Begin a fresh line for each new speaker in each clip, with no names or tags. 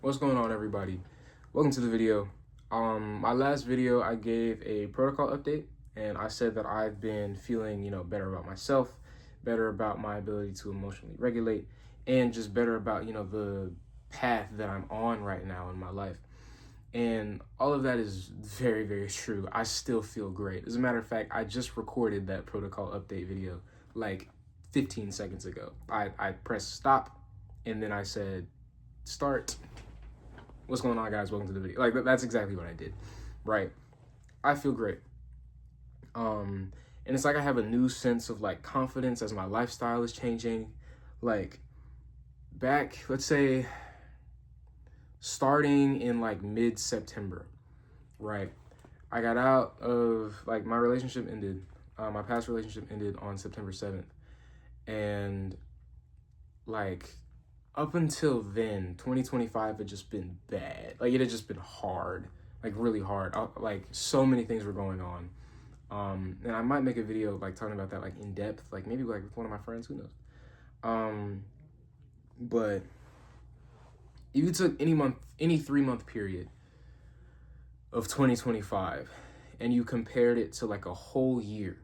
What's going on, everybody? Welcome to the video. My last video I gave a protocol update, and I said that I've been feeling, better about myself, better about my ability to emotionally regulate, and just better about, the path that I'm on right now in my life. And all of that is very, very true. I still feel great. As a matter of fact, I just recorded that protocol update video like 15 seconds ago. I pressed stop, and then I said start. What's going on, guys? Welcome to the video. Like, that's exactly what I did, right? I feel great. And it's like I have a new sense of like confidence as my lifestyle is changing. Like back, let's say, starting in like mid-September, right? I got out of like my relationship ended. My past relationship ended on September 7th, and like up until then, 2025 had just been bad. Like, it had just been hard, like really hard. Like, so many things were going on. And I might make a video like talking about that like in depth, like maybe like with one of my friends, who knows. But if you took any 3-month period of 2025 and you compared it to like a whole year,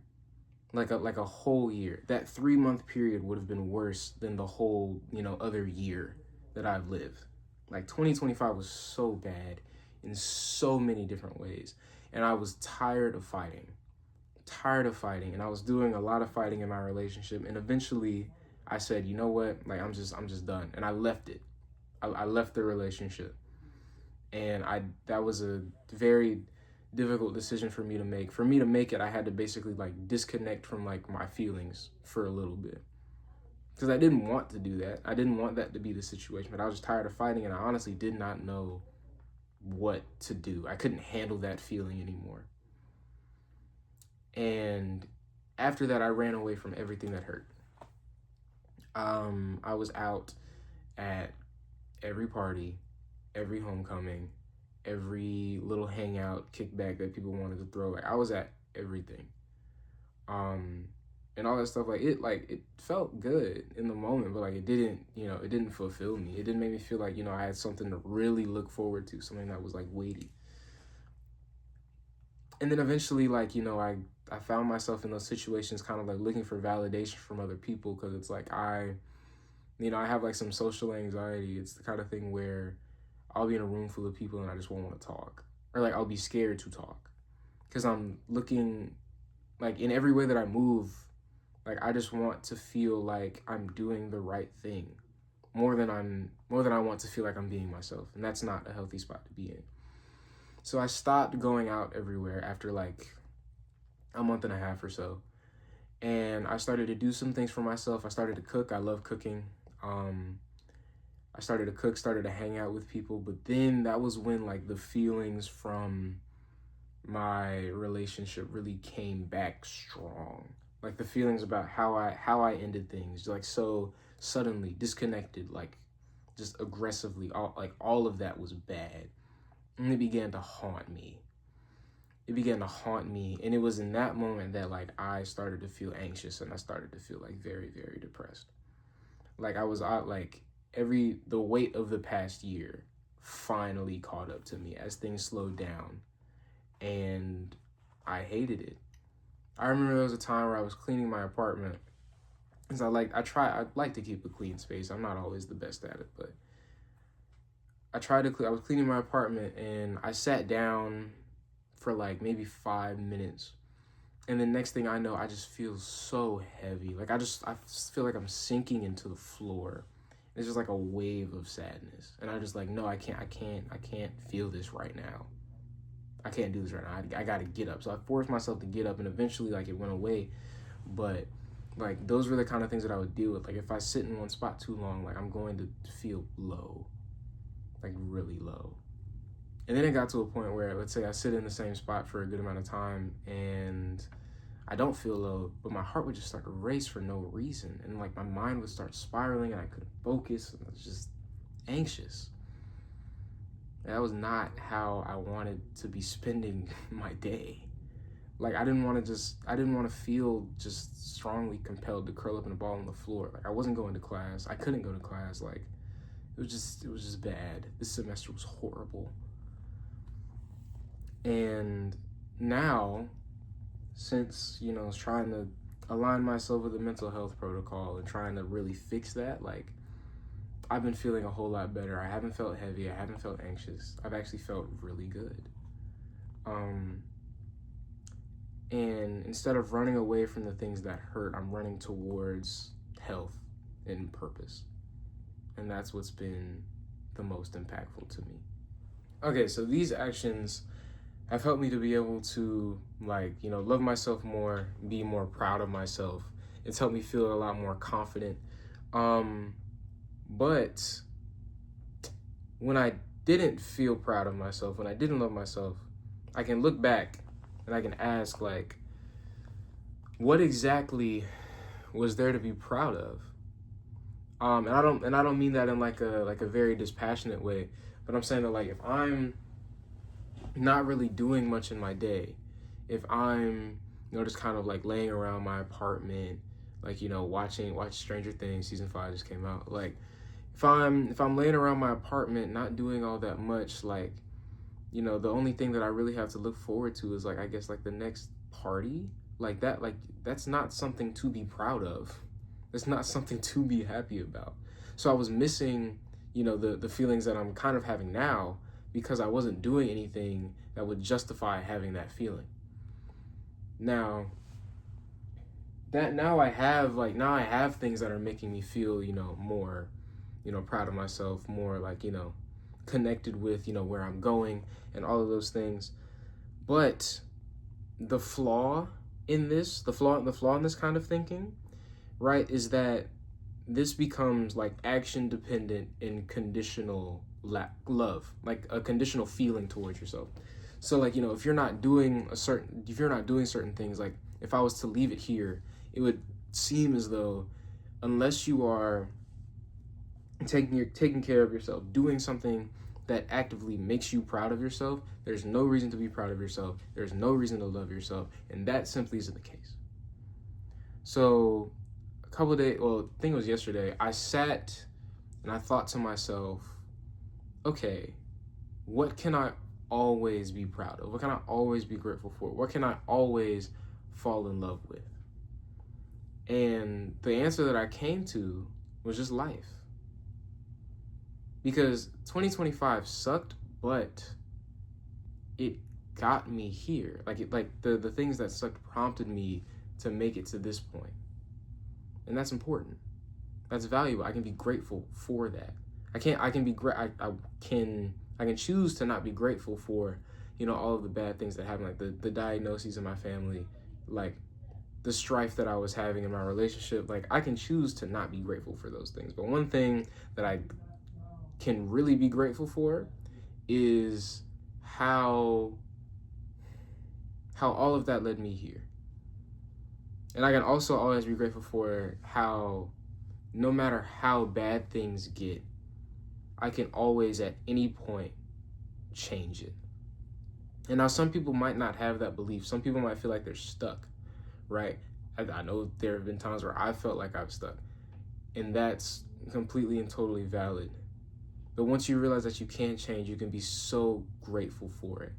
like a whole year, that 3-month period would have been worse than the whole, other year that I've lived. Like 2025 was so bad in so many different ways. And I was tired of fighting. And I was doing a lot of fighting in my relationship. And eventually I said, you know what? Like, I'm just done. And I left it. I left the relationship. And that was a very difficult decision for me to make. For me to make it, I had to basically like disconnect from like my feelings for a little bit, because I didn't want to do that. I didn't want that to be the situation, but I was just tired of fighting, and I honestly did not know what to do. I couldn't handle that feeling anymore. And after that, I ran away from everything that hurt. I was out at every party, every homecoming, every little hangout, kickback that people wanted to throw. Like, I was at everything. And all that stuff, it felt good in the moment, but like it didn't fulfill me. It didn't make me feel like, I had something to really look forward to, something that was like weighty. And then eventually, I found myself in those situations kind of like looking for validation from other people, because it's like I have like some social anxiety. It's the kind of thing where I'll be in a room full of people and I just won't want to talk, or like I'll be scared to talk, because I'm looking, like, in every way that I move, like I just want to feel like I'm doing the right thing more than I want to feel like I'm being myself, and that's not a healthy spot to be in. So I stopped going out everywhere after like a month and a half or so, and I started to do some things for myself. I started to cook. I love cooking. I started to cook, started to hang out with people, but then that was when like the feelings from my relationship really came back strong. Like the feelings about how I ended things, like so suddenly, disconnected, like just aggressively, all of that was bad. And it began to haunt me. And it was in that moment that like I started to feel anxious, and I started to feel like very, very depressed. Like I was out, like the weight of the past year finally caught up to me as things slowed down, and I hated it. I remember there was a time where I was cleaning my apartment, because I like to keep a clean space. I'm not always the best at it, but I was cleaning my apartment, and I sat down for like maybe 5 minutes. And the next thing I know, I just feel so heavy. Like I just feel like I'm sinking into the floor. It's just like a wave of sadness. And I just like, no, I can't feel this right now. I can't do this right now. I gotta get up. So I forced myself to get up, and eventually like it went away. But like those were the kind of things that I would deal with. Like if I sit in one spot too long, like I'm going to feel low, like really low. And then it got to a point where, let's say I sit in the same spot for a good amount of time and I don't feel low, but my heart would just start to race for no reason. And like my mind would start spiraling, and I couldn't focus, and I was just anxious. And that was not how I wanted to be spending my day. Like I didn't want to feel just strongly compelled to curl up in a ball on the floor. Like I wasn't going to class. I couldn't go to class. Like it was just bad. This semester was horrible. And now, since, you know, I was trying to align myself with a mental health protocol and trying to really fix that, like, I've been feeling a whole lot better. I haven't felt heavy. I haven't felt anxious. I've actually felt really good. And instead of running away from the things that hurt, I'm running towards health and purpose. And that's what's been the most impactful to me. Okay, so these actions have helped me to be able to, like, you know, love myself more, be more proud of myself. It's helped me feel a lot more confident. But when I didn't feel proud of myself, when I didn't love myself, I can look back and I can ask, like, what exactly was there to be proud of? And I don't mean that in like a very dispassionate way, but I'm saying that, like, if I'm not really doing much in my day, if I'm, you know, just kind of like laying around my apartment, like, you know, watch Stranger Things season 5 just came out, like, if I'm laying around my apartment not doing all that much, like, you know, the only thing that I really have to look forward to is, like, I guess, like, the next party, like that, like, that's not something to be proud of. It's not something to be happy about. So I was missing, you know, the feelings that I'm kind of having now because I wasn't doing anything that would justify having that feeling. Now I have things that are making me feel, you know, more, you know, proud of myself, more like, you know, connected with, you know, where I'm going and all of those things. But the flaw in this kind of thinking, right, is that this becomes like action dependent and conditional love, like a conditional feeling towards yourself. So, like, you know, if you're not doing certain things, like if I was to leave it here, it would seem as though unless you are taking care of yourself, doing something that actively makes you proud of yourself, there's no reason to be proud of yourself. There's no reason to love yourself, and that simply isn't the case. So I think it was yesterday, I sat and I thought to myself, okay, what can I always be proud of? What can I always be grateful for? What can I always fall in love with? And the answer that I came to was just life. Because 2025 sucked, but it got me here. The things that sucked prompted me to make it to this point. And that's important. That's valuable. I can be grateful for that. I can choose to not be grateful for, you know, all of the bad things that happen, like the diagnoses in my family, like the strife that I was having in my relationship. Like, I can choose to not be grateful for those things. But one thing that I can really be grateful for is how all of that led me here. And I can also always be grateful for how, no matter how bad things get, I can always at any point change it. And now some people might not have that belief. Some people might feel like they're stuck, right? I know there have been times where I felt like I'm stuck, and that's completely and totally valid. But once you realize that you can change, you can be so grateful for it.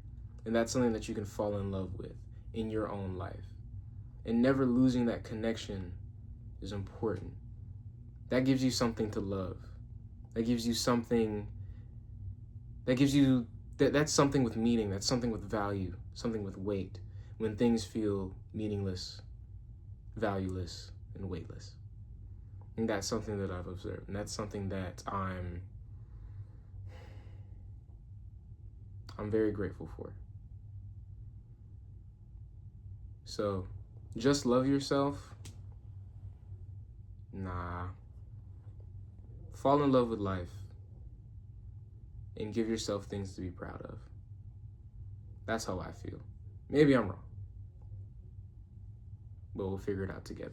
And that's something that you can fall in love with in your own life. And never losing that connection is important. That gives you something to love. That gives you something, that's something with meaning, that's something with value, something with weight, when things feel meaningless, valueless, and weightless. And that's something that I've observed. And that's something that I'm very grateful for. So, just love yourself? Nah. Fall in love with life and give yourself things to be proud of. That's how I feel. Maybe I'm wrong, but we'll figure it out together.